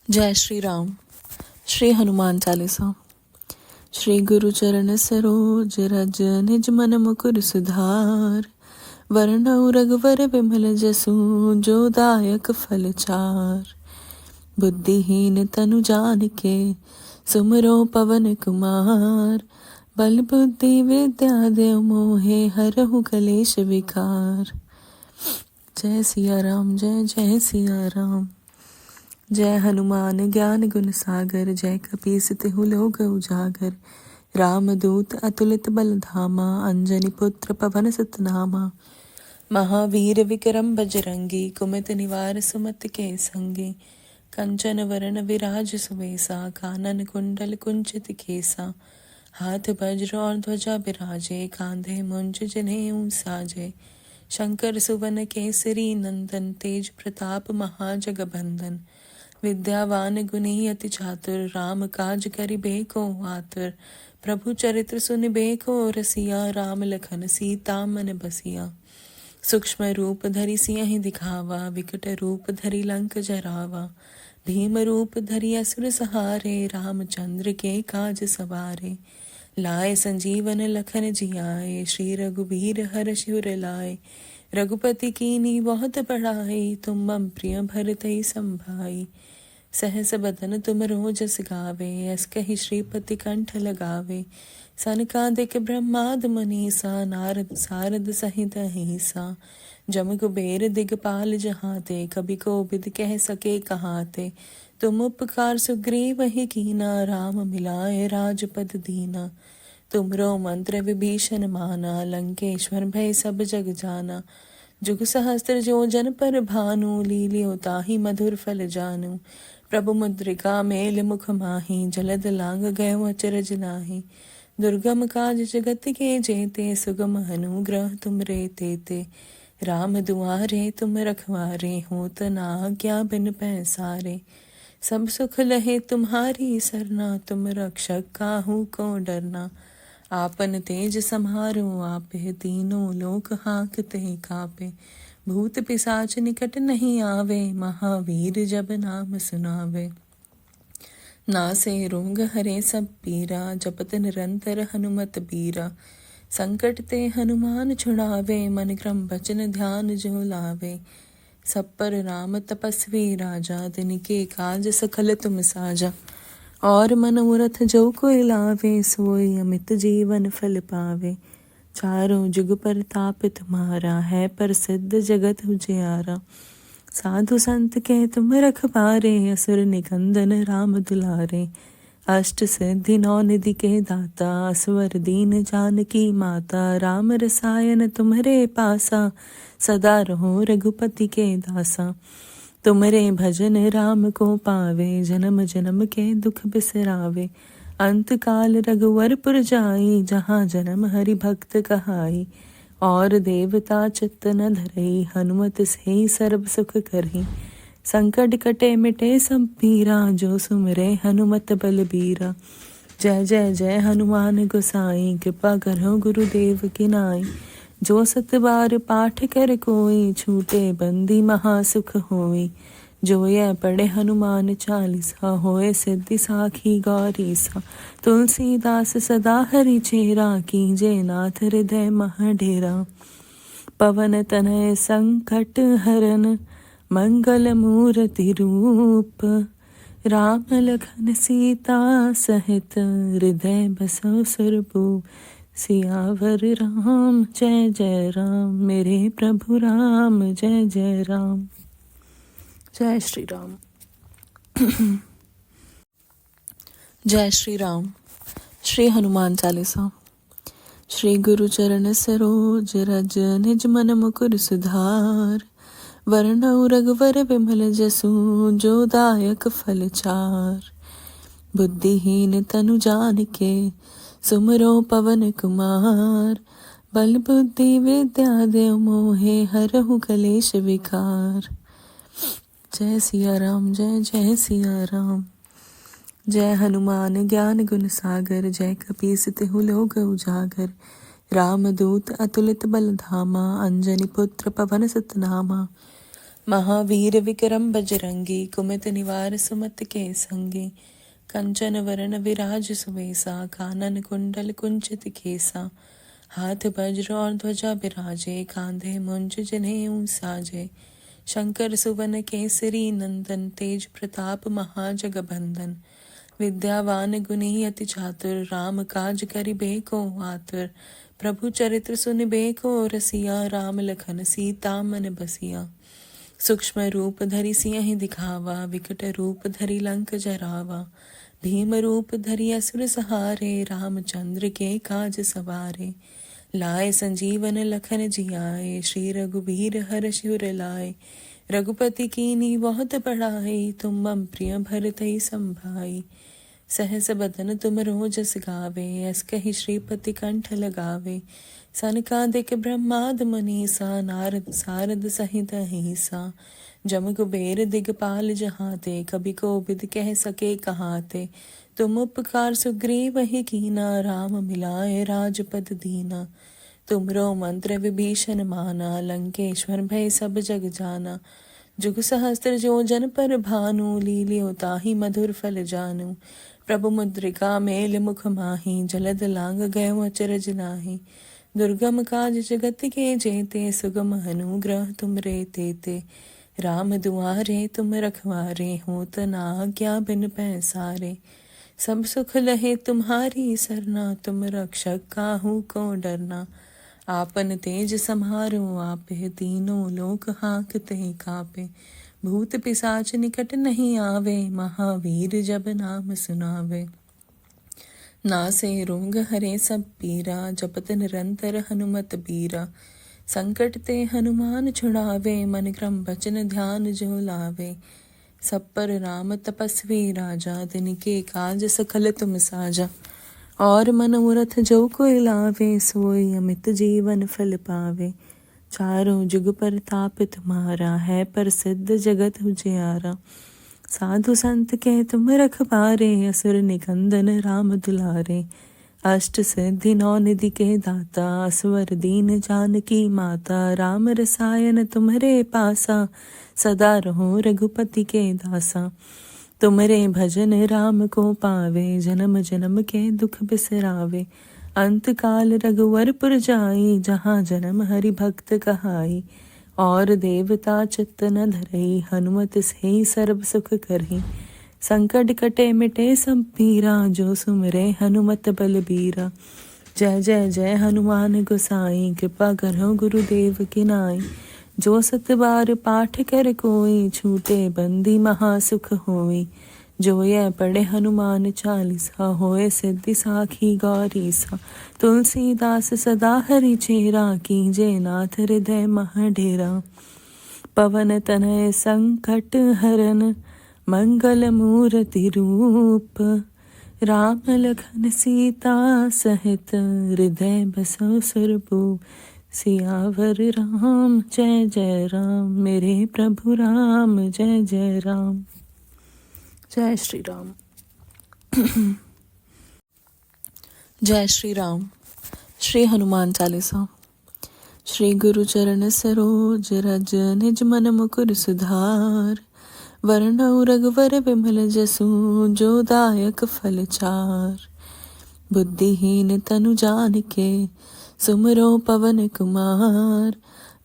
जय श्री राम। श्री हनुमान चालीसा। श्री गुरु चरण सरोज रज निज मन मुकुर सुधार। वरनउ रघुवर विमल जसु जो दायक फल चार। बुद्धिहीन तनु जानिके सुमरो पवन कुमार। बल बुद्धि विद्या देव मोहे हरहु कलेश विकार। जय सिया राम जय जय सिया राम। जय हनुमान ज्ञान गुण सागर। जय कपीस तिहु लोक उजागर। रामदूत अतुलित बल धामा। अंजनी पुत्र पवन सुत नामा। महावीर विक्रम बजरंगी। कुमति निवार सुमति के संगी। कंचन वरण विराज सुवेसा। कानन कुंडल कुंचित केसा। हाथ वज्र और ध्वजा बिराजे। कांधे मुंज जनेऊ साजे। शंकर सुवन केसरी नंदन। तेज प्रताप महाजगबंदन। विद्यावान गुणी अति चातुर। राम काज करिबे को आतुर। प्रभु चरित्र सुनिबे को रसिया। राम लखन सीता मन बसिया। सूक्ष्म रूप धरि सियहि दिखावा। विकट रूप धरि लंक जरावा। भीम रूप धरि असुर सहारे। रामचंद्र के काज सवारे। लाए संजीवन लखन जियाए। श्री रघुबीर हरषि लाए। रघुपति कीनी बहुत बड़ाई। तुम मम प्रिय भरतहि संभाई। सहस बदन तुम रोजस गावे। अस कहि श्रीपति कंठ लगावे। सनकादिक ब्रह्माद मुनीसा। नारद सारद सहित अहिसा। जम कुबेर दिगपाल जहाते। कभी कोविद कह सके कहाते। तुम उपकार सुग्रीव ही कीना। राम मिलाए राजपद दीना। तुमरो मंत्र विभीषण माना। लंकेश्वर भय सब जग जाना। जुग सहस्त्र जो जन पर भानु। लील्यो ताहि मधुर फल जानू। प्रभु मुद्रिका मेल मुख माही। जलद लांग गयो अचरज नाहि। दुर्गम काज जगत के जेते। सुगम अनुग्रह तुम रे तेते। राम दुआरे तुम रखवारे। होत न आज्ञा बिन पैसारे। सब सुख लहे तुम्हारी सरना। तुम रक्षक काहू को डरना। आपन तेज समारो आपे। तीनों लोक हांकते कापे। भूत पिशाच निकट नहीं आवे। महावीर जब नाम सुनावे। नासे रोग हरे सब पीरा। जपत निरंतर हनुमत बीरा। संकट ते हनुमान छुड़ावे। मन क्रम बचन ध्यान जो लावे। सब पर राम तपस्वी राजा। तिनके काज सकल तुम साजा। और मनोरथ जो कोई लावे। सोई अमित जीवन फल पावे। चारों जुग परताप तुम्हारा। है प्रसिद्ध जगत उजियारा। साधु संत के तुम रखवारे। असुर निकंदन राम दुलारे। अष्ट सिद्धि नौ निधि के दाता। असवर दीन जानकी माता। राम रसायन तुम्हरे पासा। सदा रहो रघुपति के दासा। तुमरे भजन राम को पावे। जन्म जन्म के दुख बिसरावे। अंत काल रघुवर पुर जाई। जहाँ जन्म हरि भक्त कहाई। और देवता चित्त न धरई। हनुमत से सर्व सुख करही। संकट कटे मिटे सब पीरा। जो सुमरे हनुमत बलबीरा। जय जय जय हनुमान गोसाई। कृपा करो गुरुदेव की नाई। जो सत बार पाठ कर कोई। छूटे बंदी महासुख होई। जो यह पढ़े हनुमान चालीसा। होए सिद्धि साखी गौरीसा। तुलसीदास सदा हरि चेरा। कीजे नाथ हृदय मह डेरा। पवन तनय संकट हरन। मंगल मूर्ति रूप। राम लखन सीता सहित। हृदय बसो सुरभूप। सियावर राम जय जय राम। मेरे प्रभु राम जय जय राम। जय श्री राम। जय श्री राम। श्री हनुमान चालीसा। श्री गुरु चरण सरोज रज निज मन मुकुर सुधार। वरनउ रघुवर विमल जसु जो दायक फल चार। बुद्धिहीन तनु जानिके सुमरो पवन कुमार। बल बुद्धि विद्या देव मोहे हरहु कलेश विकार। जय सिया राम जय जय सिया राम। जय हनुमान ज्ञान गुण सागर। जय कपीस तिहु लोक उजागर। रामदूत अतुलित बल धामा। अंजनी पुत्र पवन सुत नामा। महावीर विक्रम बजरंगी, कुमति निवार सुमति के संगी। कंचन वरण विराज सुवेसा, कानन कुंडल कुंचित केसा। हाथ वज्र और ध्वजा बिराजे, कांधे मुंज जनेऊ साजे। शंकर सुवन केसरी नंदन, तेज प्रताप महाजगबंदन। विद्यावान गुणी अति चातुर, राम काज करिबे को आतुर। प्रभु चरित्र सुनिबे को रसिया, राम लखन सीता मन बसिया। सूक्ष्म रूप धरि सिंह दिखावा, विकट रूप धरि लंक जरावा। भीम रूप धरि असुर सहारे, रामचंद्र के काज सवारे। लाए संजीवन लखन जियाए, श्री रघुबीर हर शिवर लाए। रघुपति कीनी बहुत बड़ाई, तुम मम प्रिय भरतहि संभाई। सहस बदन तुम रोजस गावे, अस कहि श्रीपति कंठ लगावे। सनकादिक ब्रह्माद मुनीसा, नारद सारद सहित अहिसा। जम कुबेर दिगपाल जहाते, कभी कोविद कह सके कहाते। तुम उपकार सुग्रीव ही कीना, राम मिलाए राजपद दीना। तुमरो मंत्र विभीषण माना, लंकेश्वर भय सब जग जाना। जुग सहस्त्र जो जन पर भानु, लील्यो ताहि मधुर फल जानू। प्रभु मुद्रिका मेल मुख माही, जलद लांग गए अचरज नाही। दुर्गम काज जगत के जेते, सुगम अनुग्रह तुम रे तेते। राम दुआरे तुम रखवारे, होत न आज्ञा बिन पैसारे। सब सुख लहे तुम्हारी सरना, तुम रक्षक काहू को डरना। आपन तेज समारो आपे, तीनों लोक हाँकते कापे। भूत पिशाच निकट नहीं आवे, महावीर जब नाम सुनावे। नासे रोग हरे सब पीरा, जपत निरंतर हनुमत बीरा। संकट ते हनुमान छुड़ावे, मन क्रम बचन ध्यान जो लावे। सब पर राम तपस्वी राजा, तिनके काज सकल तुम साजा। और मनोरथ जो कोई लावे, सोई अमित जीवन फल पावे। चारों जुग पर ताप तुम्हारा, है प्रसिद्ध जगत उजियारा। साधु संत के तुम रखवारे, असुर निकंदन राम दुलारे। अष्ट सिद्धि नौ निधि के दाता, असवर दीन जानकी माता। राम रसायन तुम्हरे पासा, सदा रहो रघुपति के दासा। तुम्हरे भजन राम को पावे, जन्म जन्म के दुख बिसरावे। अंत काल रघुवरपुर जाई, जहाँ जन्म हरि भक्त कहाई। और देवता चित्त न धरई, हनुमत से सर्व सुख करही। संकट कटे मिटे सब पीरा, जो सुमरे हनुमत बलबीरा। जय जय जय हनुमान गोसाई, कृपा करो गुरुदेव की नाई। जो सत बार पाठ कर कोई, छूटे बंदी महासुख होई। जो यह पढ़े हनुमान चालीसा, होए सिद्धि साखी गौरीसा। तुलसीदास सदा हरि चेरा, कीजे नाथ हृदय मह डेरा। पवन तनय संकट हरन, मंगल मूर्ति रूप। राम लखन सीता सहित, हृदय बसो सुरभूप। सियावर राम जय जय राम, मेरे प्रभु राम जय जय राम। जय श्री राम। जय श्री राम। श्री हनुमान चालीसा। श्री गुरु चरण सरोज रज, निज मन मुकुर सुधार। वरनउ रघुवर विमल जसु, जो दायक फल चार। बुद्धिहीन तनु जानिके, सुमरो पवन कुमार।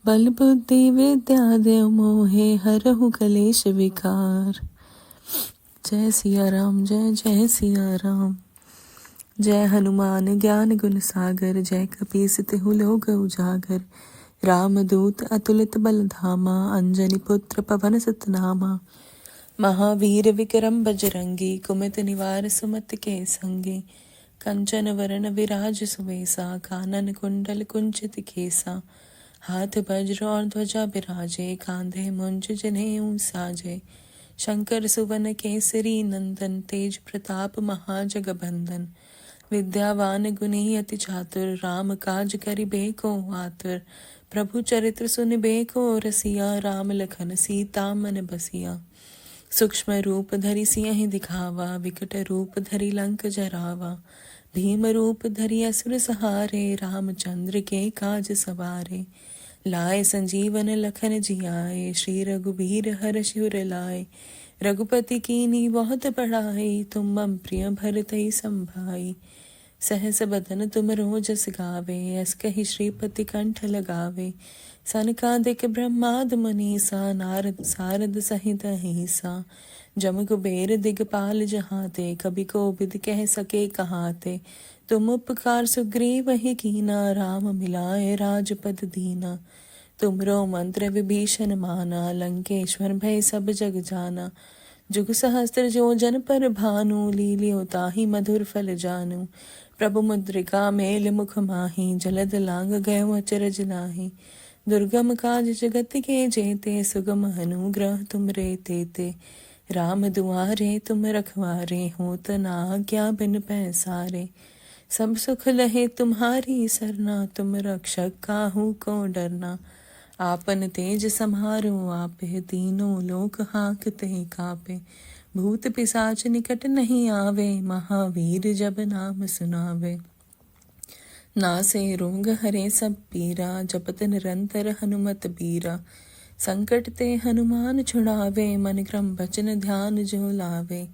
बल बुद्धि विद्या देव मोहे, हरहु कलेश विकार। जय सिया राम जय जय सिया राम। जय हनुमान ज्ञान गुण सागर, जय कपीस तिहु लोक उजागर। राम दूत अतुलित बल धामा, अंजनी पुत्र पवन सुत नामा। महावीर विक्रम बजरंगी, कुमति निवार सुमति के संगी। कंचन वरण विराज सुवेसा, कानन कुंडल कुंचित केसा। हाथ वज्र और ध्वजा बिराजे, कांधे मुंज जनेऊ साजे। शंकर सुवन केसरी नंदन, तेज प्रताप महाजगबंदन। विद्यावान गुणी अति चातुर, राम काज करिबे को आतुर। प्रभु चरित्र सुनिबे को रसिया, राम लखन सीता मन बसिया। सूक्ष्म रूप धरि सिंह दिखावा, विकट रूप धरि लंक जरावा। भीम रूप धरि असुर सहारे, रामचंद्र के काज सवारे। लाए संजीवन लखन जियाए, श्री रघुबीर हर शिवर लाए। रघुपति कीन्ही बहुत बड़ाई, तुम मम प्रिय भरतहि संभाई। सहस बदन तुम रोजस गावे, अस कहि श्रीपति कंठ लगावे। सनकादिक ब्रह्माद मुनीसा, नारद सारद सहित अहिसा। जम कुबेर दिगपाल जहाते, कभी कोविद कह सके कहाते। तुम उपकार सुग्रीव ही कीना, राम मिलाए राजपद दीना। तुमरो मंत्र विभीषण माना, लंकेश्वर भय सब जग जाना। जुग सहस्त्र जो जन पर भानु, लील्यो ताहि मधुर फल जानू। प्रभु मुद्रिका मेल मुख माही, जलद लांग गयो अचरज नाही। दुर्गम काज जगत के जेते, सुगम अनुग्रह तुम रे तेते। राम दुआरे तुम रखवारे, होत न आज्ञा बिन पैसारे। सब सुख लहे तुम्हारी सरना, तुम रक्षक काहू को डरना। आपन तेज समारो आपे, तीनों लोक हांकते कापे। भूत पिशाच निकट नहीं आवे, महावीर जब नाम सुनावे। नासे रोग हरे सब पीरा, जपत निरंतर हनुमत बीरा। संकट ते हनुमान छुड़ावे, मन क्रम बचन ध्यान जो लावे।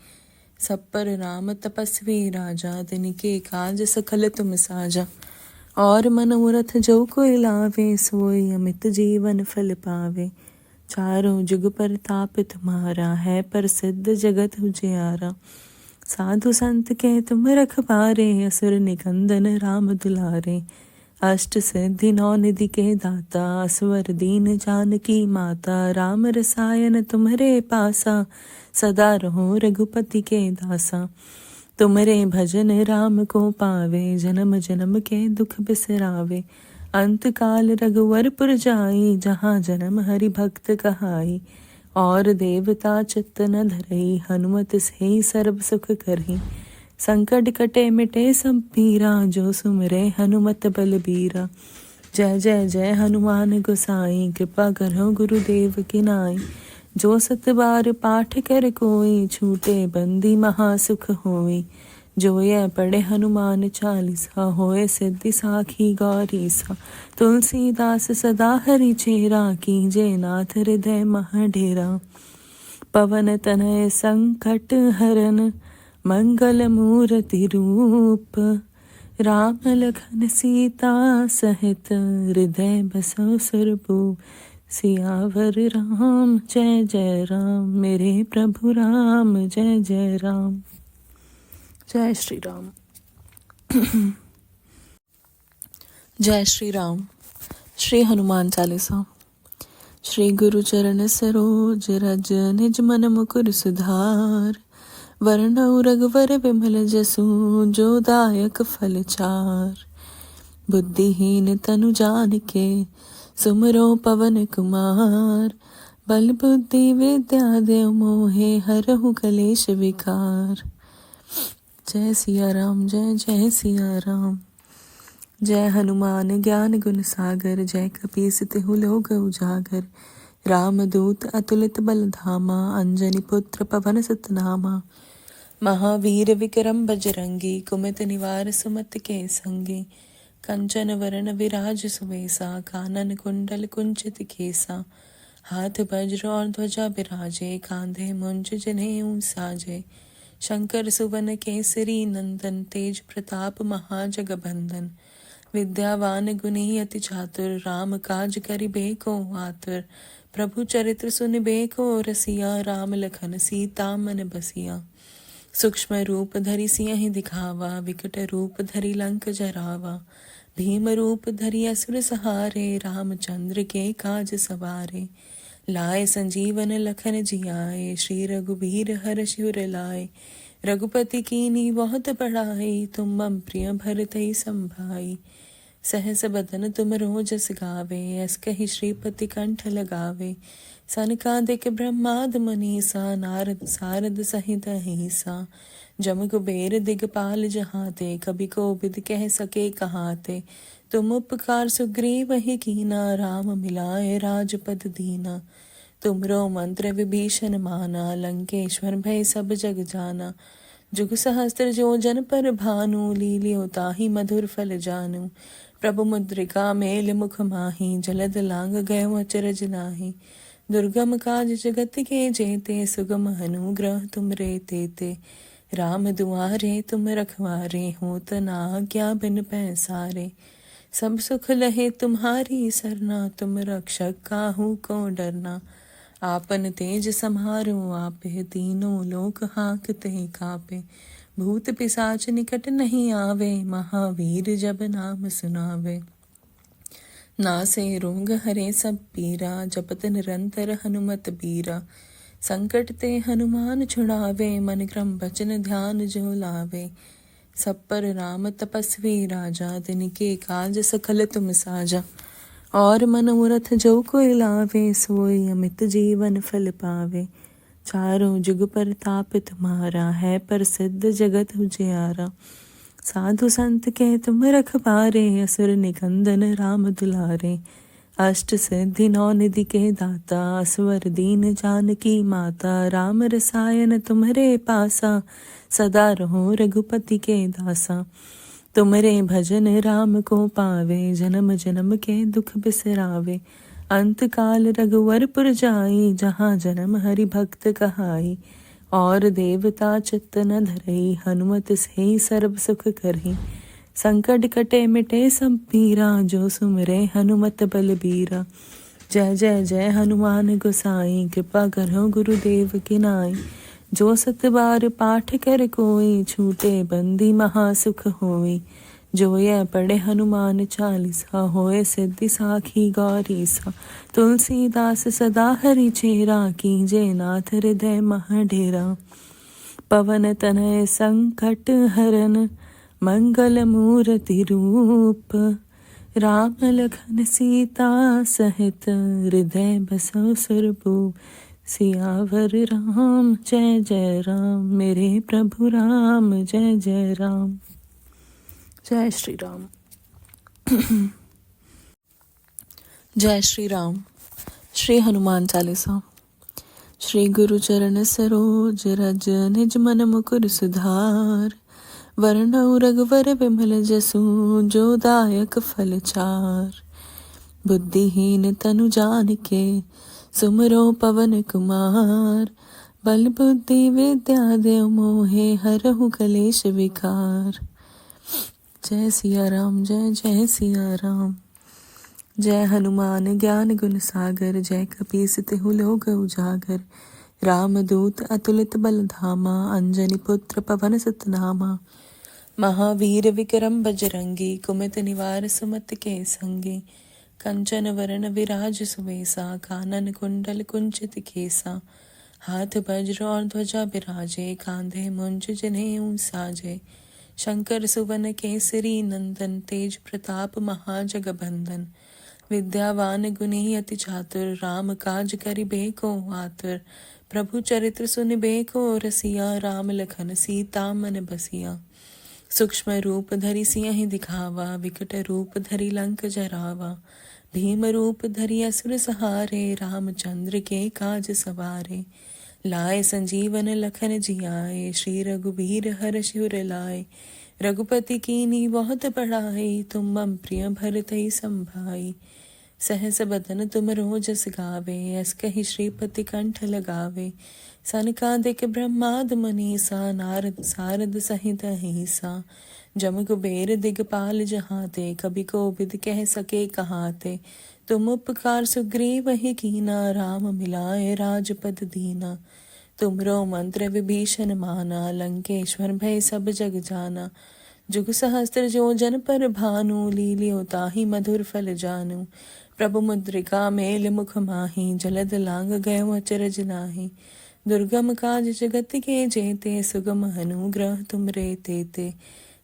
सब पर राम तपस्वी राजा, तिनके काज सकल तुम साजा। और मनोरथ जो कोई लावे, सोई अमित जीवन फल पावे। चारों जुग परताप तुम्हारा, है प्रसिद्ध जगत उजियारा। साधु संत के तुम रखवारे, असुर निकंदन राम दुलारे। अष्ट सिद्धि नौ निधि के दाता, असवर दीन जानकी माता। राम रसायन तुम्हरे पासा, सदा रहो रघुपति के दासा। तुमरे भजन राम को पावे, जन्म जन्म के दुख बिसरावे। अंत काल रघुवरपुर जाई, जहाँ जन्म हरि भक्त कहाई। और देवता चित्त न धरई, हनुमत से सर्व सुख करही। संकट कटे मिटे सब पीरा, जो सुमरे हनुमत बलबीरा। जय जय जय हनुमान गोसाई, कृपा करो गुरुदेव की नाई। जो सत बार पाठ कर कोई, छूटे बंदी महासुख होई। जो ये पढ़े हनुमान चालीसा, होए सिद्धि साखी गौरीसा। तुलसीदास सदा हरि चेरा, कीजे नाथ हृदय मह डेरा। पवन तनय संकट हरन, मंगल मूर्ति रूप। राम लखन सीता सहित, हृदय बसो सुरभूप। सियावर राम जय जय राम, मेरे प्रभु राम जय जय राम। जय श्री राम। जय श्री राम। श्री हनुमान चालीसा। श्री गुरु चरण सरोज रज, निज मन मुकुर सुधार। वरनउ रघुवर विमल जसु, जो दायक फल चार। बुद्धिहीन तनु जानिके, सुमरो पवन कुमार। बल बुद्धि विद्या देव मोहे, हरहु कलेश विकार। जय सिया राम जय जय सिया राम। जय हनुमान ज्ञान गुण सागर, जय कपीस तिहु लोक उजागर। राम दूत अतुलित बल धामा, अंजनी पुत्र पवन सुत नामा। महावीर विक्रम बजरंगी, कुमति निवार सुमति के संगी। कंचन वरण विराज सुवेसा, कानन कुंडल कुंचित केसा। हाथ वज्र और ध्वजा विराजे, कांधे मुंज जनेऊ साजे। शंकर सुवन केसरी नंदन, तेज प्रताप महाजगबंदन। विद्यावान गुणी अति चातुर, राम काज करिबे को आतुर। प्रभु चरित्र सुनिबे को रसिया, राम लखन सीता मन बसिया। सूक्ष्म रूप धरि सियहि दिखावा, विकट रूप धरि लंक जरावा। भीम रूप धरि असुर सहारे, रामचंद्र के काज सवारे। लाए संजीवन लखन जियाए, श्री रघुबीर हर शिवर लाए। रघुपति कीन्ही बहुत बड़ाई, तुम मम प्रिय भरतहि संभाई। सहस बदन तुम रोजस गावे, अस कहि श्रीपति कंठ लगावे। सनकादिक ब्रह्माद मुनीसा, नारद सारद सहित अहिसा। जम कुबेर दिगपाल जहाते, कभी कोविद कह सके कहाते। तुम उपकार सुग्रीव ही कीना, राम मिलाए राजपद दीना। तुमरो मंत्र विभीषण माना, लंकेश्वर भय सब जग जाना। जुग सहस्त्र जो जन पर भानु, लील्यो ताहि मधुर फल जानू। प्रभु मुद्रिका मेल मुख माही, जलद लांग गयो अचरज नाही। दुर्गम काज जगत के जेते, सुगम अनुग्रह तुम रे तेते। राम दुआरे तुम रखवारे, होत ना क्या बिन पैसारे। सब सुख लहे तुम्हारी सरना, तुम रक्षक काहू को डरना। आपन तेज समारो आपे, तीनों लोक हाँकते कापे। भूत पिशाच निकट नहीं आवे, महावीर जब नाम सुनावे। नासे रोग हरे सब पीरा, जपत निरंतर हनुमत बीरा। संकट ते हनुमान छुड़ावे, मन क्रम बचन ध्यान जो लावे। सब पर राम तपस्वी राजा, तिनके काज सकल तुम साजा। और मनोरथ जो कोई लावे, सोई अमित जीवन फल पावे। चारों जुग परताप तुम्हारा, है प्रसिद्ध जगत उजियारा। साधु संत के तुम रखवारे, असुर निकंदन राम दुलारे। अष्ट सिद्धि नौ निधि के दाता, असवर दीन जानकी माता। राम रसायन तुम्हरे पासा, सदा रहो रघुपति के दासा। तुमरे भजन राम को पावे, जन्म जन्म के दुख बिसरावे। अंत काल रघुवरपुर जाई, जहाँ जन्म हरि भक्त कहाई। और देवता चित्त न धरई, हनुमत से सर्व सुख करही। संकट कटे मिटे सब पीरा, जो सुमरे हनुमत बलबीरा। जय जय जय हनुमान गोसाई, कृपा करो गुरुदेव की नाई। जो सत बार पाठ कर कोई, छूटे बंदी महासुख होई। जो यह पढ़े हनुमान चालीसा, होए सिद्धि साखी गौरीसा। तुलसीदास सदा हरि चेरा, कीजे नाथ हृदय महडेरा। पवन तनय संकट हरन, मंगल मूर्ति रूप। राम लखन सीता सहित, हृदय बसो सुरभूप। सियावर राम जय जय राम, मेरे प्रभु राम जय जय राम। जय श्री राम। जय श्री राम। श्री हनुमान चालीसा। श्री गुरु चरण सरोज रज, निज मन मुकुर सुधार। वरनउ रघुवर विमल जसु, जो दायक फल चार। बुद्धिहीन तनु जानिके, सुमरो पवन कुमार। बल बुद्धि विद्या देव मोहे, हरहु कलेश विकार। जय सिया राम जय जय सिया राम। जय हनुमान ज्ञान गुण सागर, जय कपीस तिहु लोक उजागर। राम दूत अतुलित बल धामा, अंजनी पुत्र पवन सुत नामा। महावीर विक्रम बजरंगी, कुमति निवार सुमति के संगी। कंचन वरण विराज सुवेसा, कानन कुंडल कुंचित केसा। हाथ वज्र और ध्वजा बिराजे, कांधे मुंज जनेऊ साजे। शंकर सुवन केसरी नंदन, तेज प्रताप महाजगबंदन। विद्यावान गुणी अति चातुर, राम काज करिबे को आतुर। प्रभु चरित्र सुनिबे को रसिया, राम लखन सीता मन बसिया। सूक्ष्म रूप धरि सियहि दिखावा, विकट रूप धरि लंक जरावा। भीम रूप धरि असुर सहारे, रामचंद्र के काज सवारे। लाए संजीवन लखन जियाए, श्री रघुबीर हर्षि उर लाए। रघुपति कीन्ही बहुत बड़ाई, तुम मम प्रिय भरतहि संभाई। सहस बदन तुम रोजस गावे, अस कहि श्रीपति कंठ लगावे। सनकादिक ब्रह्माद मुनीसा, नारद सारद सहित अहिसा। जम कुबेर दिगपाल जहाते, कभी कोविद कह सके कहाते। तुम उपकार सुग्रीव ही कीना, राम मिलाए राजपद दीना। तुमरो मंत्र विभीषण माना, लंकेश्वर भय सब जग जाना। जुग सहस्त्र जो जन पर भानु, लील्यो ताहि मधुर फल जानू। प्रभु मुद्रिका मेल मुख माही, जलद लांग गयो अचरज नाही। दुर्गम काज जगत के जेते, सुगम अनुग्रह तुम रे तेते।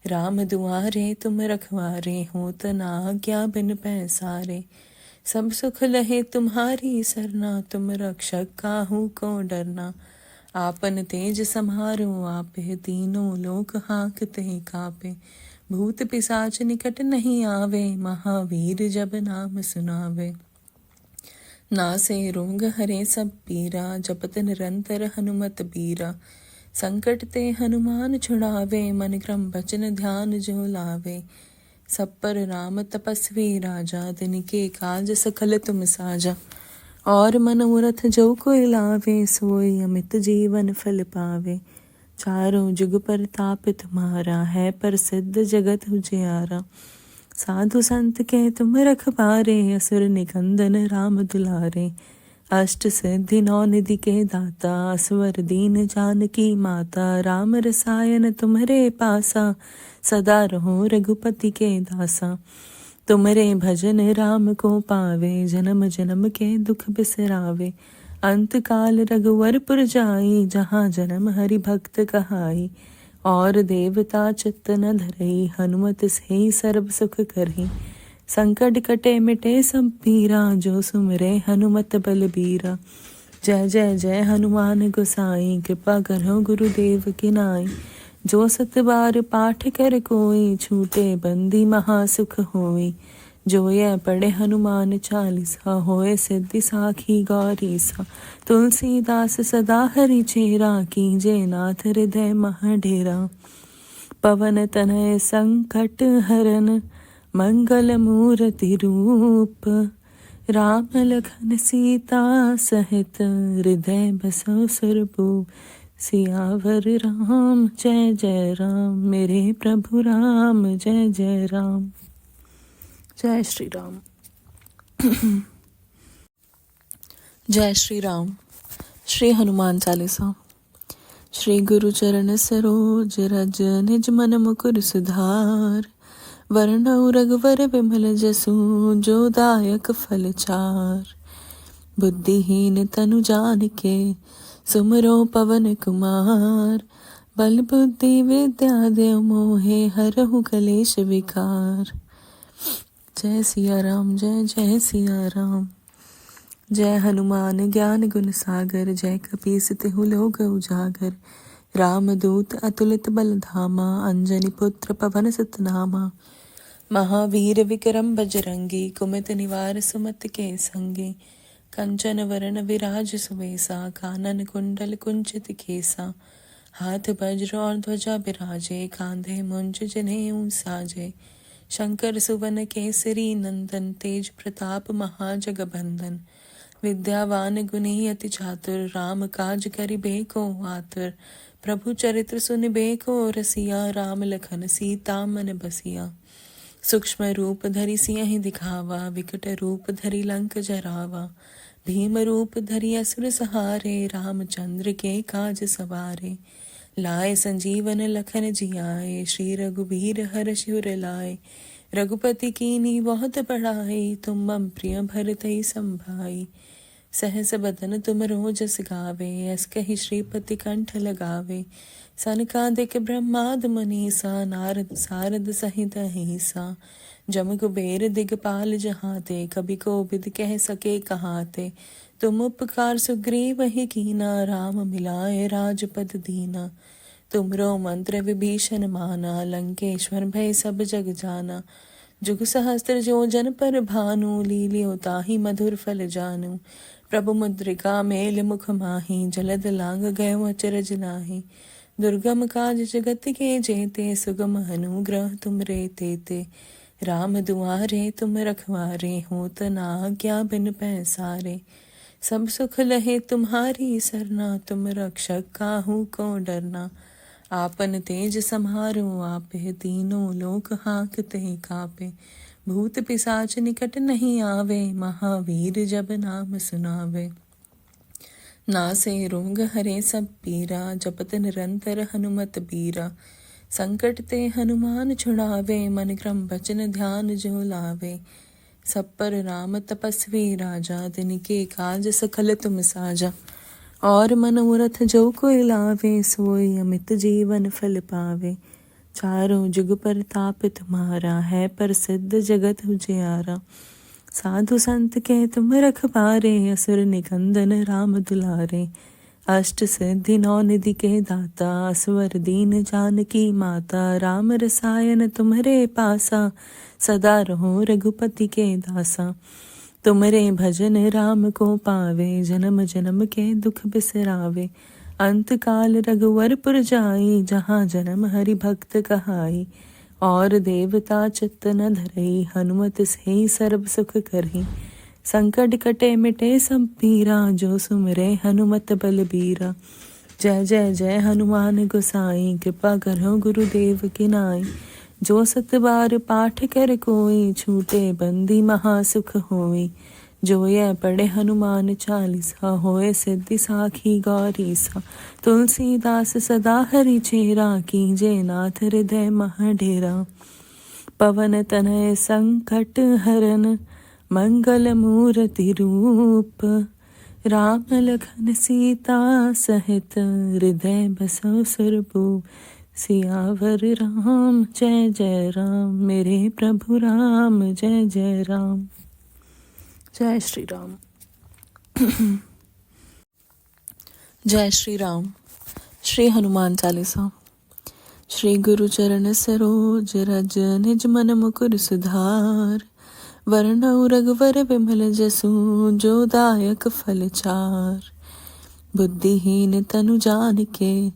राम दुआरे तुम रखवारे, होत ना क्या बिन पैसारे। सब सुख लहे तुम्हारी सरना, तुम रक्षक काहू को डरना। आपन तेज समारो आपे, तीनों लोक हाँकते कापे। भूत पिशाच निकट नहीं आवे, महावीर जब नाम सुनावे। नासे रोग हरे सब पीरा, जपत निरंतर हनुमत बीरा। संकट ते हनुमान छुड़ावे, मन क्रम बचन ध्यान जो लावे। सब पर राम तपस्वी राजा, तिनके काज सकल तुम साजा। और मनोरथ जो कोई लावे, सोई अमित जीवन फल पावे। चारों जुग परताप तुम्हारा, है प्रसिद्ध जगत उजियारा। साधु संत के तुम रखवारे, असुर निकंदन राम दुलारे। अष्ट सिद्धि नौ निधि के दाता, असवर दीन जानकी माता। राम रसायन तुम्हरे पासा, सदा रहो रघुपति के दासा। तुमरे भजन राम को पावे, जन्म जन्म के दुख बिसरावे। अंत काल रघुवरपुर जाई, जहाँ जन्म हरि भक्त कहाई। और देवता चित्त न धरई, हनुमत से सर्व सुख करही। संकट कटे मिटे सब पीरा, जो सुमरे हनुमत बलबीरा। जय जय जय हनुमान गोसाई, कृपा करो गुरुदेव की नाई। जो सत बार पाठ कर कोई, छूटे बंदी महासुख होई। जो यह पढ़े हनुमान चालीसा, होए सिद्धि साखी गौरीसा। तुलसीदास सदा हरि चेरा, कीजे नाथ हृदय मह डेरा। पवन तनय संकट हरन, मंगल मूर्ति रूप। राम लखन सीता सहित, हृदय बसो सुरभूप। सियावर राम जय जय राम, मेरे प्रभु राम जय जय राम। जय श्री राम। जय श्री राम। श्री हनुमान चालीसा। श्री गुरु चरण सरोज रज, निज मन मुकुर सुधार। वरनउ रघुवर विमल जसु, जो दायक फल चार। बुद्धिहीन तनु जानिके, सुमरो पवन कुमार। बल बुद्धि विद्या देव मोहे, हरहु कलेश विकार। जय सिया राम जय जय सिया राम। जय हनुमान ज्ञान गुण सागर, जय कपीस तिहु लोक उजागर। रामदूत अतुलित बल धामा, अंजनी पुत्र पवन सुत नामा। महावीर विक्रम बजरंगी, कुमति निवार सुमति के संगी। कंचन वरण विराज सुवेसा, कानन कुंडल कुंचित केसा। हाथ वज्र और ध्वजा बिराजे, कांधे मुंज जनेऊ साजे। शंकर सुवन केसरी नंदन, तेज प्रताप महाजगबंदन। विद्यावान गुणी अति चातुर, राम काज करिबे को आतुर। प्रभु चरित्र सुनिबे को रसिया, राम लखन सीता मन बसिया। सूक्ष्म रूप धरि सिंह दिखावा, विकट रूप धरि लंक जरावा। भीम रूप धरि असुर सहारे, रामचंद्र के काज सवारे। लाए संजीवन लखन जियाए, श्री रघुबीर हर्षि उर लाए। रघुपति कीन्ही बहुत बड़ाई, तुम मम प्रिय भरतहि संभाई। सहस बदन तुम रोजस गावे, अस कहि श्रीपति कंठ लगावे। सनकादिक ब्रह्माद मुनीसा, नारद सारद सहित अहिसा। जम कुबेर दिगपाल जहाते, कभी कोविद कह सके कहाते। तुम उपकार सुग्रीव ही कीना, राम मिलाए राजपद दीना। तुमरो मंत्र विभीषण माना, लंकेश्वर भय सब जग जाना। जुग सहस्त्र जो जन पर भानु, लील्यो ताहि मधुर फल जानू। प्रभु मुद्रिका मेल मुख माही, जलद लांग गयो अचरज नाहि। दुर्गम काज जगत के जेते, सुगम अनुग्रह तुम रे तेते। राम दुआरे तुम रखवारे, होत न आज्ञा बिन पैसारे। सब सुख लहे तुम्हारी सरना, तुम रक्षक काहू को डरना। आपन तेज समारो आपे, तीनों लोक हांकते कापे। भूत पिशाच निकट नहीं आवे, महावीर जब नाम सुनावे। नासे रोग हरे सब पीरा, जपत निरंतर हनुमत बीरा। संकट ते हनुमान छुड़ावे, मन क्रम वचन ध्यान जो लावे। सब पर राम तपस्वी राजा, तिनके काज सकल तुम साजा। और मनोरथ जो कोई लावे, सोई अमित जीवन फल पावे। चारों जुग परताप तुम्हारा, है प्रसिद्ध जगत उजियारा। साधु संत के तुम रखवारे, असुर निकंदन राम दुलारे। अष्ट सिद्धि नौ निधि के दाता, असवर दीन जानकी माता। राम रसायन तुम्हरे पासा, सदा रहो रघुपति के दासा। तुमरे भजन राम को पावे, जन्म जन्म के दुख बिसरावे। अंत काल रघुवरपुर जाई, जहाँ जन्म हरि भक्त कहाई। और देवता चित्त न धरई, हनुमत से सर्व सुख करही। संकट कटे मिटे सब पीरा, जो सुमिरे हनुमत बलबीरा। जय जय जय हनुमान गोसाई, कृपा करो गुरुदेव की नाई। जो सत बार पाठ कर कोई, छूटे बंदी महासुख होई। जो यह पढ़े हनुमान चालीसा, होए सिद्धि साखी गौरीसा। तुलसीदास सदा हरि चेरा, कीजे नाथ हृदय मह डेरा। पवन तनय संकट हरन, मंगल मूर्ति रूप। राम लखन सीता सहित, हृदय बसो सुरभूप। सियावर राम जय जय राम, मेरे प्रभु राम जय जय राम। जय श्री राम। जय श्री राम। श्री हनुमान चालीसा। श्री गुरु चरण सरोज रज, निज मन मुकुर सुधार। वरनउ रघुवर विमल जसु, जो दायक फल चार। बुद्धिहीन तनु जानिके,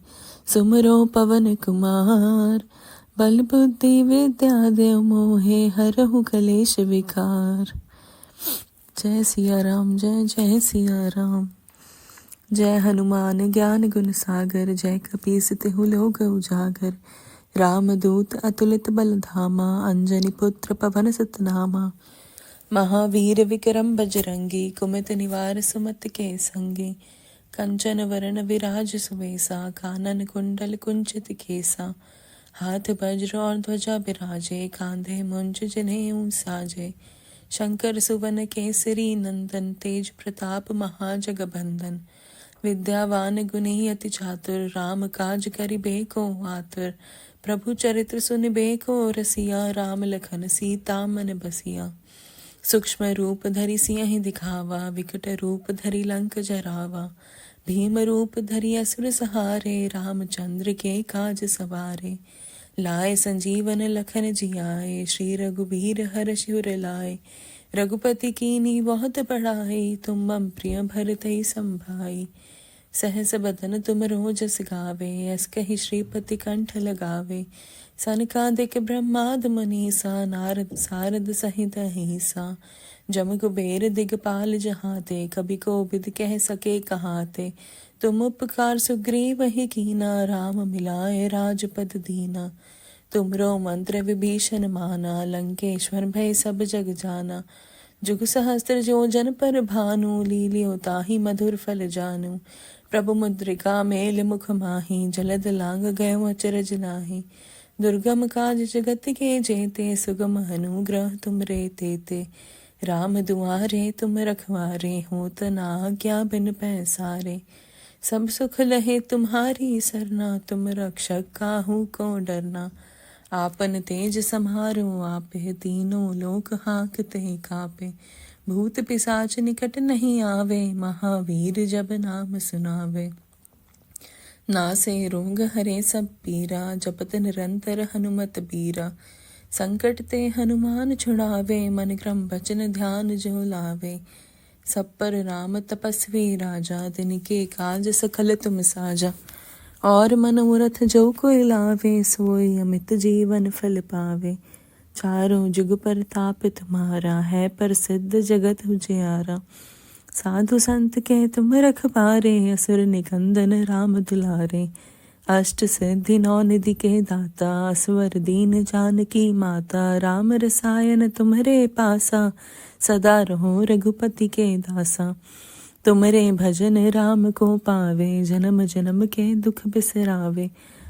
सुमरो पवन कुमार। बल बुद्धि विद्या देव मोहे, हरहु कलेश विकार। जय सिया राम जय जय सिया राम। जय हनुमान ज्ञान गुण सागर, जय कपीस तिहु लोक उजागर। रामदूत अतुलित बल धामा, अंजनी पुत्र पवन सुत नामा। महावीर विक्रम बजरंगी, कुमति निवार सुमति के संगी। कंचन वरण विराज सुवेसा, कानन कुंडल कुंचित केसा। हाथ वज्र और ध्वजा बिराजे, कांधे मुंज जनेऊ साजे। शंकर सुवन केसरी नंदन, तेज प्रताप महाजगबंदन। विद्यावान गुणी अति चातुर, राम काज करिबे को आतुर। प्रभु चरित्र सुनिबे को रसिया, राम लखन सीता मन बसिया। सूक्ष्म रूप धरि सियहि दिखावा, विकट रूप धरि लंक जरावा। भीम रूप धरि असुर सहारे, रामचंद्र के काज सवारे। लाए संजीवन लखन जियाए, श्री रघुबीर हरषि उर लाए। रघुपति कीन्ही बहुत बड़ाई, तुम मम प्रिय भरतहि संभाई। सहस बदन तुम रोजस गावे, अस कहि श्रीपति कंठ लगावे। सनकादिक ब्रह्माद मुनीसा, नारद सारद सहित अहिसा। जम कुबेर दिगपाल जहाते, कभी कोविद कह सके कहाते। तुम उपकार सुग्रीव ही कीना, राम मिलाए राजपद दीना। तुमरो मंत्र विभीषण माना, लंकेश्वर भय सब जग जाना। जुग सहस्त्र जो जन पर भानु, लील्यो ताहि मधुर फल जानू। प्रभु मुद्रिका मेल मुख माही, जलद लांग गयो अचरज नाहि। दुर्गम काज जगत के जेते, सुगम अनुग्रह तुम रे तेते। राम दुआरे तुम रखवारे, होत न आज्ञा बिन पैसारे। सब सुख लहे तुम्हारी सरना, तुम रक्षक काहू को डरना। आपन तेज समारो आपे, तीनों लोक हांकते कापे। भूत पिशाच निकट नहीं आवे, महावीर जब नाम सुनावे। नासे रोग हरे सब पीरा, जपत निरंतर हनुमत बीरा। संकट ते हनुमान छुड़ावे, मन क्रम बचन ध्यान जो लावे। सब पर राम तपस्वी राजा, तिनके काज सकल तुम साजा। और मनोरथ जो कोई लावे, सोई अमित जीवन फल पावे। चारों जुग परताप तुम्हारा, है प्रसिद्ध जगत उजियारा। साधु संत के तुम रखवारे, असुर निकंदन राम दुलारे। अष्ट सिद्धि नौ निधि के दाता, असवर दीन जानकी माता। राम रसायन तुम्हरे पासा, सदा रहो रघुपति के दासा। तुमरे भजन राम को पावे, जन्म जन्म के दुख बिसरावे।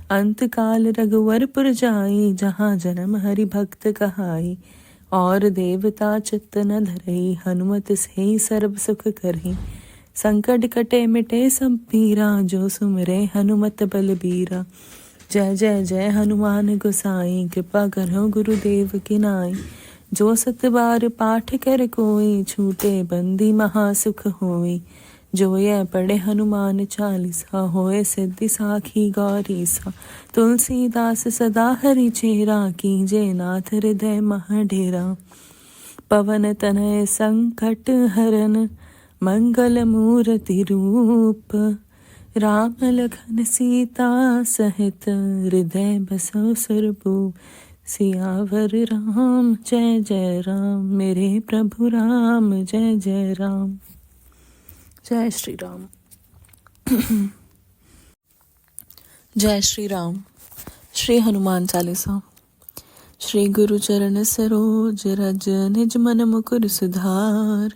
अंत काल रघुवर पुर जाई, जहाँ जन्म हरि भक्त कहाई। और देवता चित्त न धरई, हनुमत से सर्व सुख करही। संकट कटे मिटे सब पीरा, जो सुमिरे हनुमत बलबीरा। जय जय जय हनुमान गोसाई, कृपा करो गुरुदेव की नाई। जो सत बार पाठ कर कोई, छूटे बंदी महासुख होई। जो यह पढ़े हनुमान चालीसा, होए सिद्धि साखी गौरीसा। तुलसीदास सदा हरि चेरा, कीजे नाथ हृदय मह डेरा। पवन तनय संकट हरन, मंगल मूर्ति रूप। राम लखन सीता सहित, हृदय बसो सुरभूप। सियावर राम जय जय राम, मेरे प्रभु राम जय जय राम। जय श्री राम। जय श्री राम। श्री हनुमान चालीसा। श्री गुरु चरण सरोज रज, निज मन मुकुर सुधार।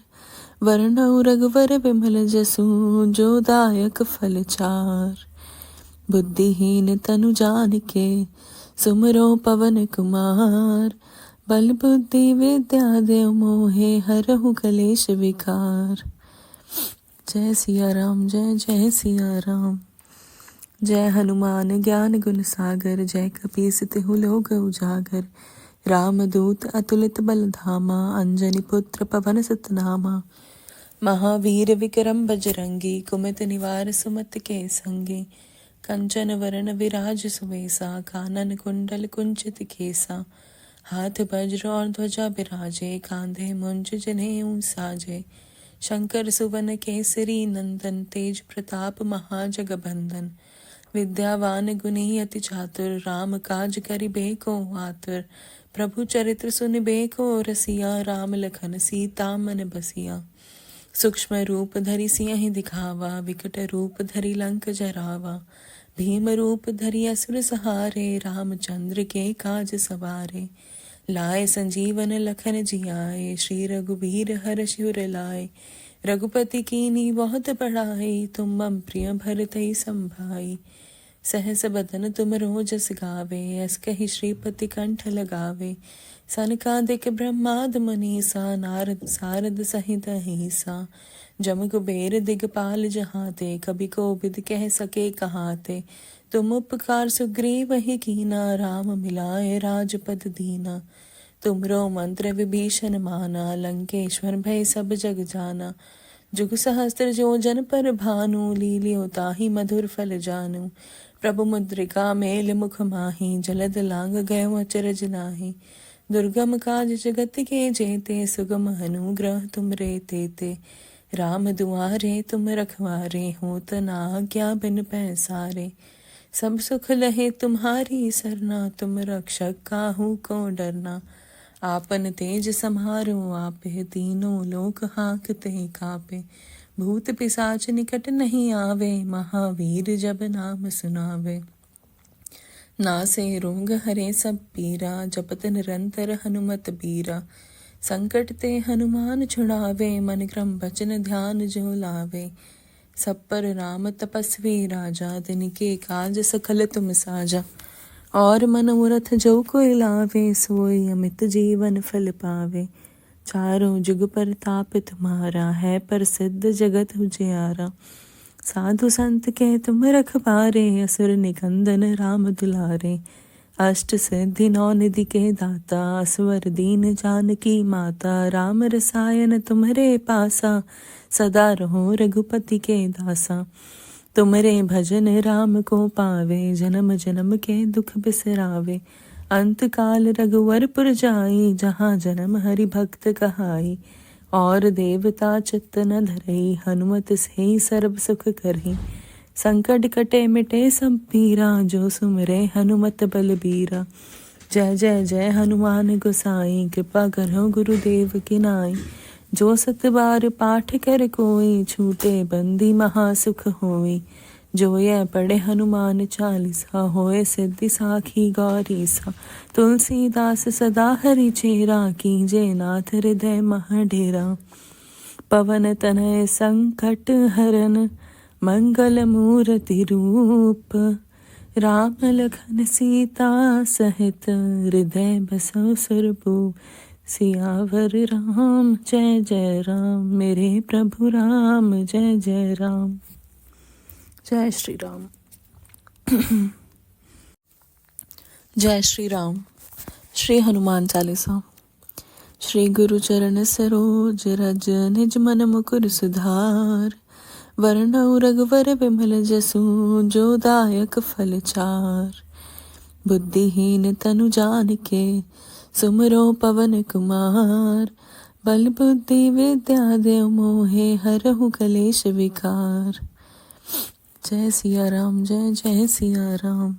वरनउ रघुवर विमल जसु, जो दायक फल चार। बुद्धिहीन तनु जानिके, सुमरो पवन कुमार। बल बुद्धि विद्या देव मोहे, हरहु कलेश विकार। जय सिया राम जय जय सिया राम। जय हनुमान ज्ञान गुण सागर, जय कपीस तिहु लोक उजागर। रामदूत अतुलित बल धामा, अंजनी पुत्र पवन सुत नामा। महावीर विक्रम बजरंगी, कुमति निवार सुमति के संगी। कंचन वरण विराज सुवेसा, कानन कुंडल कुंचित केसा। हाथ वज्र और ध्वजा बिराजे, कांधे मुंज जनेऊ साजे। शंकर सुवन केसरी नंदन, तेज प्रताप महाजगबंदन। विद्यावान गुणी अति चातुर, राम काज करिबे को आतुर। प्रभु चरित्र सुनिबे को रसिया, राम लखन सीता मन बसिया। सूक्ष्म रूप धरि सियहि दिखावा, विकट रूप धरि लंक जरावा। भीम रूप धरि असुर सहारे, रामचंद्र के काज सवारे। लाए संजीवन लखन जियाए, श्री रघुबीर हरषि उर लाए। रघुपति कीन्ही बहुत बड़ाई, तुम मम प्रिय भरतहि संभाई। सहस बदन तुम रोजस गावे, अस कहि श्रीपति कंठ लगावे। सनकादिक ब्रह्माद मुनीसा, नारद सारद सहित अहिसा। जम कुबेर दिगपाल जहाते, कभी कोविद कह सके कहाते। तुम उपकार सुग्रीव ही कीना, राम मिलाए राजपद दीना। तुमरो मंत्र विभीषण माना, लंकेश्वर भय सब जग जाना। जुग सहस्त्र जो जन पर भानु, लील्यो ताहि मधुर फल जानू। प्रभु मुद्रिका मेल मुख माही, जलद लांग गए अचरज नाही। दुर्गम काज जगत के जेते, सुगम अनुग्रह तुम रे तेते। राम दुआरे तुम रखवारे, होत न आज्ञा बिन पैसारे। सब सुख लहे तुम्हारी सरना, तुम रक्षक काहू को डरना। आपन तेज समारो आपे, तीनों लोक हांकते कापे। भूत पिशाच निकट नहीं आवे, महावीर जब नाम सुनावे। नासे रोग हरे सब पीरा, जपत निरंतर हनुमत बीरा। संकट ते हनुमान छुड़ावे, मन क्रम बचन ध्यान जो लावे। सब पर राम तपस्वी राजा, तिनके काज सकल तुम साजा। और मनोरथ जो कोई लावे, सोई अमित जीवन फल पावे। चारों जुग परताप तुम्हारा, है प्रसिद्ध जगत उजियारा। साधु संत के तुम रखवारे, असुर निकंदन राम दुलारे। अष्ट सिद्धि नौ निधि के दाता, असवर दीन जानकी माता। राम रसायन तुम्हरे पासा, सदा रहो रघुपति के दासा। तुम्हरे भजन राम को पावे, जन्म जन्म के दुख बिसरावे। अंत काल रघुवरपुर जाई, जहाँ जन्म हरि भक्त कहाई। और देवता चित्त न धरई, हनुमत से सर्व सुख करही। संकट कटे मिटे सब पीरा, जो सुमरे हनुमत बलबीरा। जय जय जय हनुमान गोसाई, कृपा करो गुरुदेव की नाई। जो सत बार पाठ कर कोई, छूटे बंदी महासुख होई। जो यह पढ़े हनुमान चालीसा, होए सिद्धि साखी गौरीसा। तुलसीदास सदा हरि चेरा, कीजे नाथ हृदय मह डेरा। पवन तनय संकट हरन, मंगल मूर्ति रूप। राम लखन सीता सहित, हृदय बसो सुरभूप। सियावर राम जय जय राम, मेरे प्रभु राम जय जय राम। जय श्री राम। जय श्री राम। श्री हनुमान चालीसा। श्री गुरु चरण सरोज रज, निज मन मुकुर सुधार। वरनउ रघुवर विमल जसु, जो दायक फल चार। बुद्धिहीन तनु जानिके, सुमरो पवन कुमार। बल बुद्धि विद्या देव मोहे, हरहु कलेश विकार। जय सिया राम जय जय सिया राम।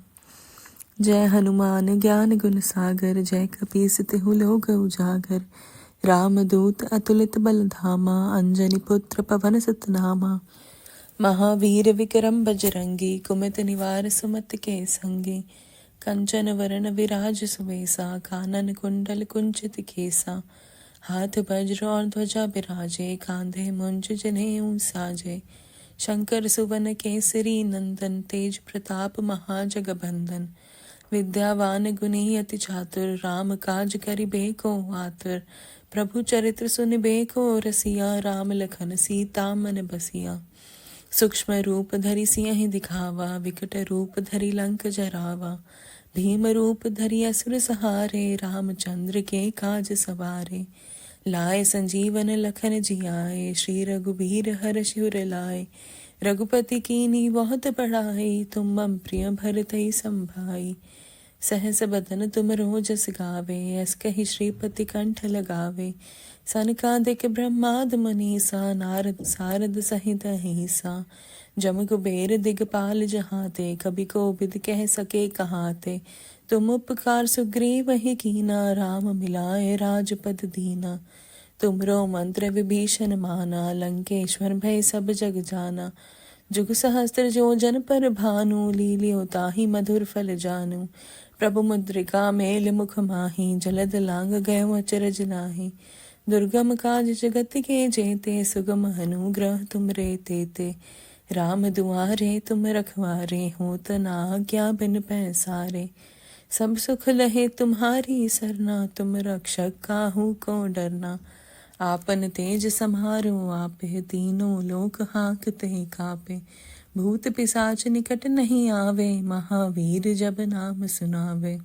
जय हनुमान ज्ञान गुण सागर, जय कपीस तिहु लोक उजागर। रामदूत अतुलित बल धामा, अंजनी पुत्र पवन सुत नामा। महावीर विक्रम बजरंगी, कुमति निवार सुमति के संगी। कंचन वरण विराज सुवेसा, कानन कुंडल कुंचित केसा। हाथ वज्र और ध्वजा बिराजे, कांधे मुंज जनेऊ साजे। शंकर सुवन केसरी नंदन, तेज प्रताप महाजगबंदन। विद्यावान गुणी अति चातुर, राम काज करिबे को आतुर। प्रभु चरित्र सुनिबे को रसिया, राम लखन सीता मन बसिया। सूक्ष्म रूप धरि सिंह दिखावा, विकट रूप धरि लंक जरावा। भीम रूप धरि असुर सहारे, रामचंद्र के काज सवारे। लाए संजीवन लखन जियाए, श्री रघुबीर हर्ष उर लाए। रघुपति कीन्ही बहुत बड़ाई, तुम मम प्रिय भरतहि संभाई। सहस बदन तुम रोजस गावे, अस कहि श्रीपति कंठ लगावे। सनकादिक ब्रह्माद मुनीसा, नारद सारद सहित अहिसा। जम कुबेर दिगपाल जहाते, कभी कोविद कह सके कहाते। तुम उपकार सुग्रीव ही कीना, राम मिलाए राजपद दीना। तुमरो मंत्र विभीषण माना, लंकेश्वर भय सब जग जाना। जुग सहस्त्र जो जन पर भानु, लील्यो ताहि मधुर फल जानू। प्रभु मुद्रिका मेल मुख माही, जलद लांग गयो अचरज नाही। दुर्गम काज जगत के जेते, सुगम अनुग्रह तुम रे तेते। राम दुआरे तुम रखवारे, होत न आज्ञा बिन पैसारे। सब सुख लहे तुम्हारी सरना, तुम रक्षक काहू को डरना। आपन तेज समारो आपे, तीनों लोक हांकते कापे। भूत पिशाच निकट नहीं आवे, महावीर जब नाम सुनावे।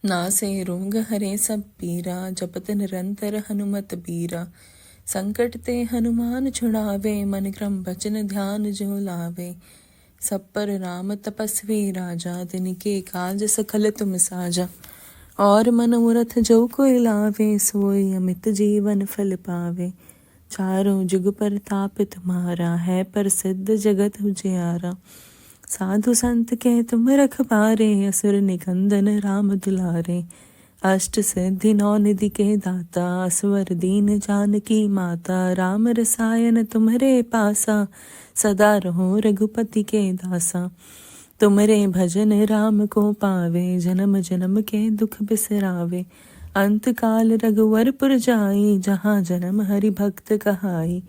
नासे रोग हरे सब पीरा, जपत निरंतर हनुमत बीरा। संकट ते हनुमान छुड़ावे, मन क्रम बचन ध्यान जो लावे। सब पर राम तपस्वी राजा, तिनके काज सकल तुम साजा। और मनोरथ जो कोई लावे, सोई अमित जीवन फल पावे। चारों जुग परताप तुम्हारा, है प्रसिद्ध जगत उजियारा। साधु संत के तुम रखवारे, असुर निकंदन राम दुलारे। अष्ट सिद्धि नौ निधि के दाता, असवर दीन जानकी माता। राम रसायन तुम्हरे पासा, सदा रहो रघुपति के दासा। तुमरे भजन राम को पावे, जन्म जन्म के दुख बिसरावे। अंत काल रघुवरपुर जाई, जहाँ जन्म हरि भक्त कहाई।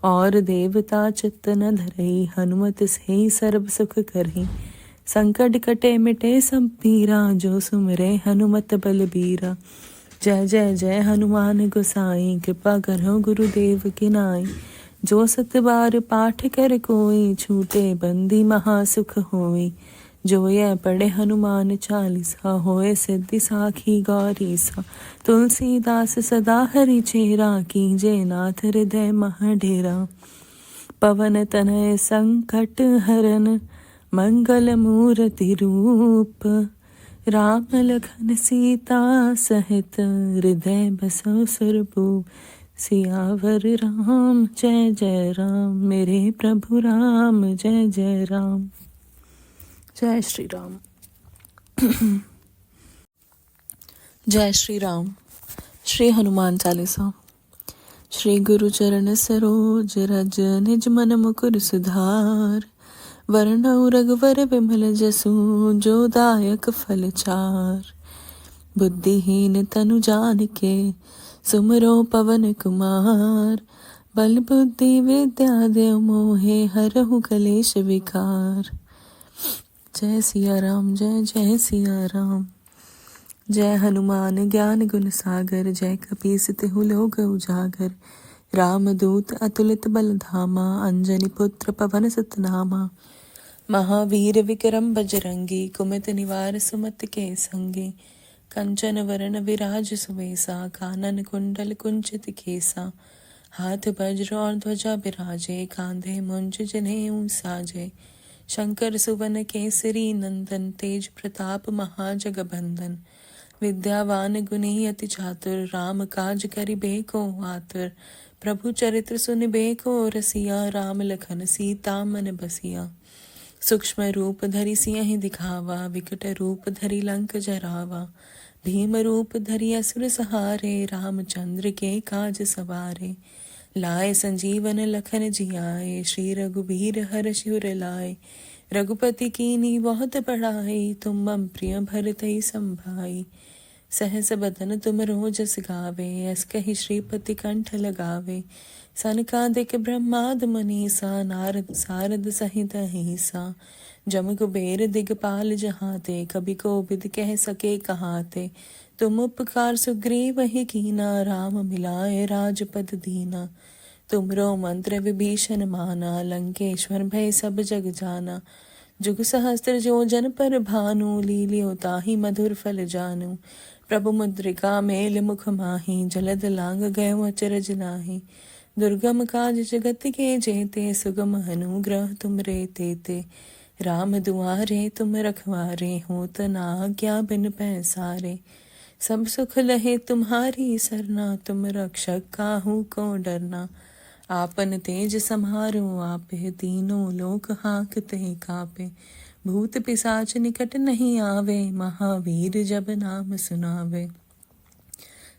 और देवता चित्त न धरई, हनुमत से सर्व सुख करही। संकट कटे मिटे सब पीरा, जो सुमरे हनुमत बलबीरा। जय जय जय हनुमान गोसाई, कृपा करो गुरुदेव की नाई। जो सत बार पाठ कर कोई, छूटे बंदी महासुख होई। जो यह पढ़े हनुमान चालीसा, होए सिद्धि साखी गौरीसा। तुलसीदास सदा हरि चेरा, कीजे नाथ हृदय मह डेरा। पवन तनय संकट हरन, मंगल मूर्ति रूप। राम लखन सीता सहित, हृदय बसो सुरभूप। सियावर राम जय जय राम, मेरे प्रभु राम जय जय राम। जय श्री राम। जय श्री राम। श्री हनुमान चालीसा। श्री गुरु चरण सरोज रज, निज मन मुकुर सुधार। वरनउ रघुवर विमल जसु, जो दायक फल चार। बुद्धिहीन तनु जानिके, सुमरो पवन कुमार। बल बुद्धि विद्या देव मोहे, हरहु कलेश विकार। जय सिया राम जय जय सिया राम। जय हनुमान ज्ञान गुण सागर, जय कपीस तिहु लोक उजागर। रामदूत अतुलित बल धामा, अंजनी पुत्र पवन सुत नामा। महावीर विक्रम बजरंगी, कुमति निवार सुमति के संगी। कंचन वरण विराज सुवेसा, कानन कुंडल कुंचित केसा। हाथ वज्र और ध्वजा बिराजे, कांधे मुंज जनेऊ साजे। शंकर सुवन केसरी नंदन, तेज प्रताप महाजगबंदन। विद्यावान गुणी अति चातुर, राम काज करिबे को आतुर। प्रभु चरित्र सुनिबे को रसिया, राम लखन सीता मन बसिया। सूक्ष्म रूप धरि सियहि दिखावा, विकट रूप धरि लंक जरावा। भीम रूप धरि असुर सहारे, रामचंद्र के काज सवारे। लाए संजीवन लखन जियाए, श्री रघुबीर हरषि उर लाए। रघुपति कीन्ही बहुत बड़ाई, तुम मम प्रिय भरतहि संभाई। सहस बदन तुम रोजस गावे, अस कहि श्रीपति कंठ लगावे। सनकादिक ब्रह्माद मुनीसा, नारद सारद सहित अहिसा। जम कुबेर दिगपाल जहाते, कभी कोविद कह सके कहाते। तुम उपकार सुग्रीव ही कीना, राम मिलाए राजपद दीना। तुमरो मंत्र विभीषण माना, लंकेश्वर भय सब जग जाना। जुग सहस्त्र जो जन पर भानु, लील्यो ताहि मधुर फल जानू। प्रभु मुद्रिका मेल मुख माही, जलद लांग गयो अचरज नाही। दुर्गम काज जगत के जेते, सुगम अनुग्रह तुम रे तेते। राम दुआरे तुम रखवारे, होत न आज्ञा बिन पैसारे। सब सुख लहे तुम्हारी सरना, तुम रक्षक काहू को डरना। आपन तेज समारो आपे, तीनों लोक हाँकते कापे। भूत पिशाच निकट नहीं आवे, महावीर जब नाम सुनावे।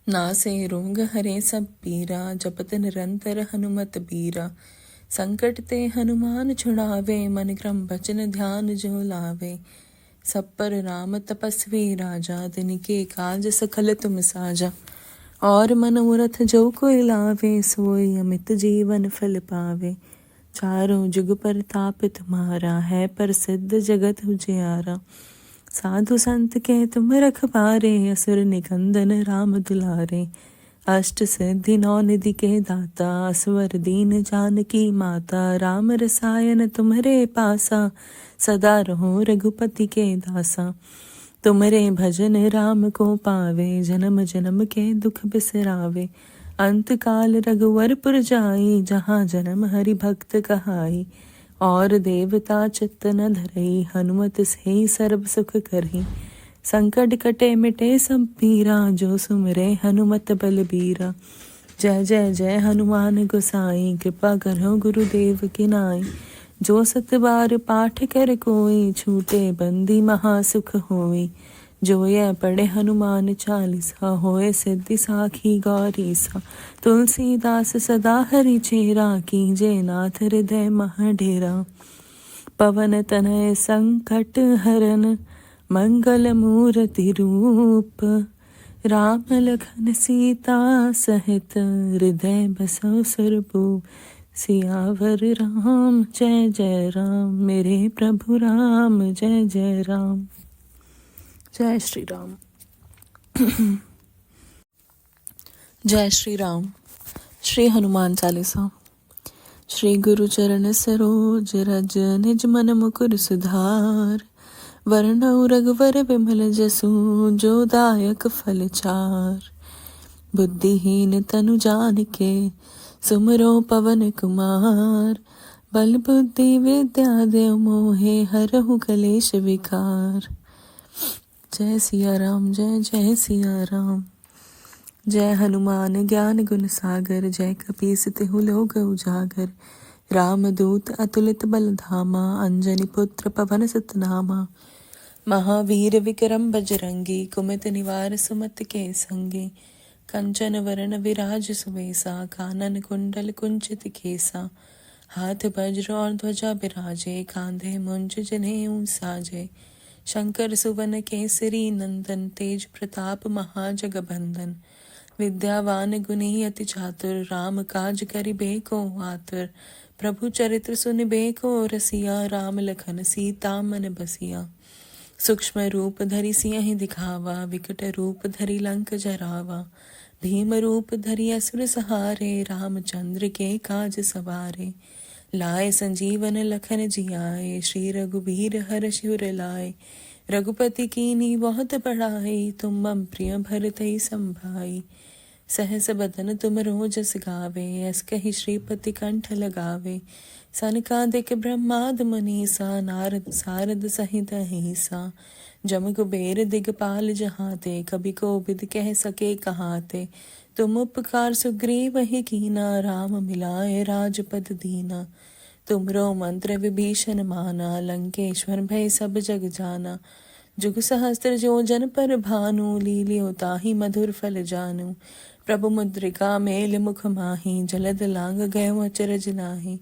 नासे रोग हरे सब पीरा, जपत निरंतर हनुमत बीरा। संकट ते हनुमान छुड़ावे, मन क्रम बचन ध्यान जो लावे। सब पर राम तपस्वी राजा, तिनके काज सकल तुम साजा। और मनोरथ जो कोई लावे, सोई अमित जीवन फल पावे। चारों जुग परताप तुम्हारा, है प्रसिद्ध जगत उजियारा। साधु संत के तुम रखवारे, असुर निकंदन राम दुलारे। अष्ट सिद्धि नौ निधि के दाता, असवर दीन जानकी माता। राम रसायन तुम्हरे पासा, सदा रहो रघुपति के दासा। तुमरे भजन राम को पावे, जन्म जन्म के दुख बिसरावे। अंत काल रघुवरपुर जाई, जहाँ जन्म हरि भक्त कहाई। और देवता चित्त न धरई, हनुमत से सर्व सुख करही। संकट कटे मिटे सब पीरा, जो सुमरे हनुमत बलबीरा। जय जय जय हनुमान गोसाई, कृपा करो गुरुदेव की नाई। जो सत बार पाठ कर कोई, छूटे बंदी महासुख होई। जो यह पढ़े हनुमान चालीसा, होए सिद्धि साखी गौरीसा। तुलसीदास सदा हरि चेरा, कीजे नाथ हृदय मह डेरा। पवन तनय संकट हरन, मंगल मूर्ति रूप। राम लखन सीता सहित, हृदय बसो सुरभूप। सियावर राम जय जय राम, मेरे प्रभु राम जय जय राम। जय श्री राम। जय श्री राम। श्री हनुमान चालीसा। श्री गुरु चरण सरोज रज, निज मन मुकुर सुधार। वरनउ रघुवर विमल जसु, जो दायक फल चार। बुद्धिहीन तनु जानिके, सुमरो पवन कुमार। बल बुद्धि विद्या देव मोहे, हरहु कलेश विकार। जय सिया राम जय जय सिया राम। जय हनुमान ज्ञान गुण सागर, जय कपीस तिहु लोक उजागर। रामदूत अतुलित बल धामा, अंजनी पुत्र पवन सुत नामा। महावीर विक्रम बजरंगी, कुमति निवार सुमति के संगी। कंचन वरण विराज सुवेसा, कानन कुंडल कुंचित केसा। हाथ वज्र और ध्वजा बिराजे, कांधे मुंज जनेऊ साजे। शंकर सुवन केसरी नंदन, तेज प्रताप महाजगबंदन। विद्यावान गुणी अति चातुर, राम काज करिबे को आतुर। प्रभु चरित्र सुनिबे को रसिया, राम लखन सीता मन बसिया। सूक्ष्म रूप धरि सियहि दिखावा, विकट रूप धरि लंक जरावा। भीम रूप धरि असुर सहारे, रामचंद्र के काज सवारे। लाए संजीवन लखन जियाए, श्री रघुबीर हरषि उर लाए। रघुपति कीन्ही बहुत बड़ाई, तुम मम प्रिय भरतहि संभाई। सहस बदन तुम रोजस गावे, अस कहि श्रीपति कंठ लगावे। सनकादिक ब्रह्माद मुनीसा, नारद सारद सहित अहिसा। जम कुबेर दिगपाल जहाते, कभी कोविद कह सके कहाते। तुम उपकार सुग्रीव ही कीना, राम मिलाए राजपद दीना। तुमरो मंत्र विभीषण माना, लंकेश्वर भय सब जग जाना। जुग सहस्त्र जो जन पर भानु, लील्यो ताहि मधुर फल जानू। प्रभु मुद्रिका मेल मुख माहि, जलद लांग गए अचरज नाहि।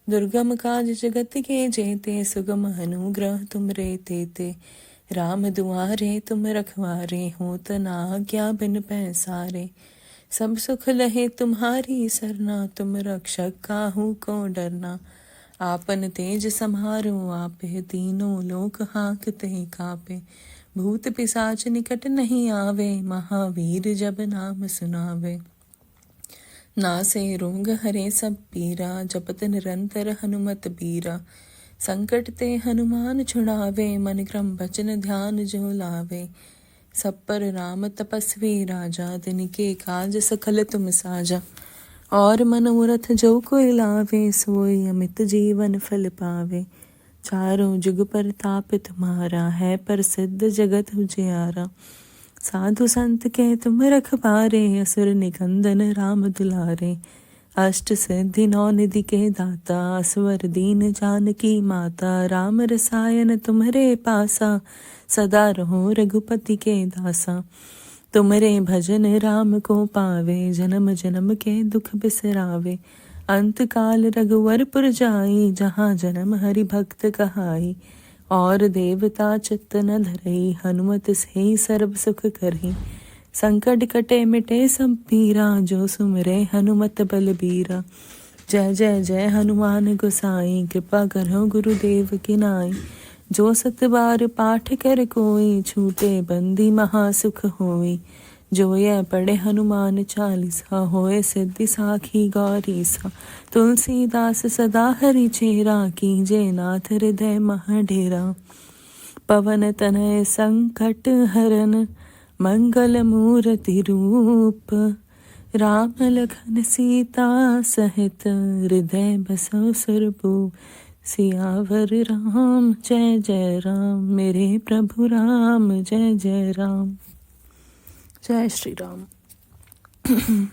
दुर्गम काज जगत के जेते, सुगम अनुग्रह तुमरे तेते। राम दुआरे तुम रखवारे, होत न आज्ञा बिन पैसारे। सब सुख लहे तुम्हारी सरना, तुम रक्षक काहू को डरना। आपन तेज समारो आपे, तीनों लोक हाँकते कापे। भूत पिशाच निकट नहीं आवे, महावीर जब नाम सुनावे। नासे रोग हरे सब पीरा, जपत निरंतर हनुमत बीरा। संकट ते हनुमान छुड़ावे, मन क्रम बचन ध्यान जो लावे। सब पर राम तपस्वी राजा, तिनके काज सकल तुम साजा। और मनोरथ जो कोई लावे, सोई अमित जीवन फल पावे। चारों जुग पर ताप तुम्हारा, है प्रसिद्ध जगत उजियारा। साधु संत के तुम रखवारे, असुर निकंदन राम दुलारे। अष्ट सिद्धि नौ निधि के दाता, असवर दीन जानकी माता। राम रसायन तुम्हरे पासा, सदा रहो रघुपति के दासा। तुमरे भजन राम को पावे, जन्म जन्म के दुख बिसरावे। अंत काल रघुवरपुर जाई, जहाँ जन्म हरि भक्त कहाई। और देवता चित्त न धरई, हनुमत से सर्व सुख करही। संकट कटे मिटे सब पीरा, जो सुमरे हनुमत बलबीरा। जय जय जय हनुमान गोसाई, कृपा करो गुरुदेव की नाई। जो सत बार पाठ कर कोई, छूटे बंदी महासुख होई। जो यह पढ़े हनुमान चालीसा, होए सिद्धि साखी गौरीसा। तुलसीदास सदा हरि चेरा, कीजे नाथ हृदय मह डेरा। पवन तनय संकट हरन, मंगल मूर्ति रूप। राम लखन सीता सहित, हृदय बसो सुरभूप। सियावर राम जय जय राम, मेरे प्रभु राम जय जय राम। जय श्री राम।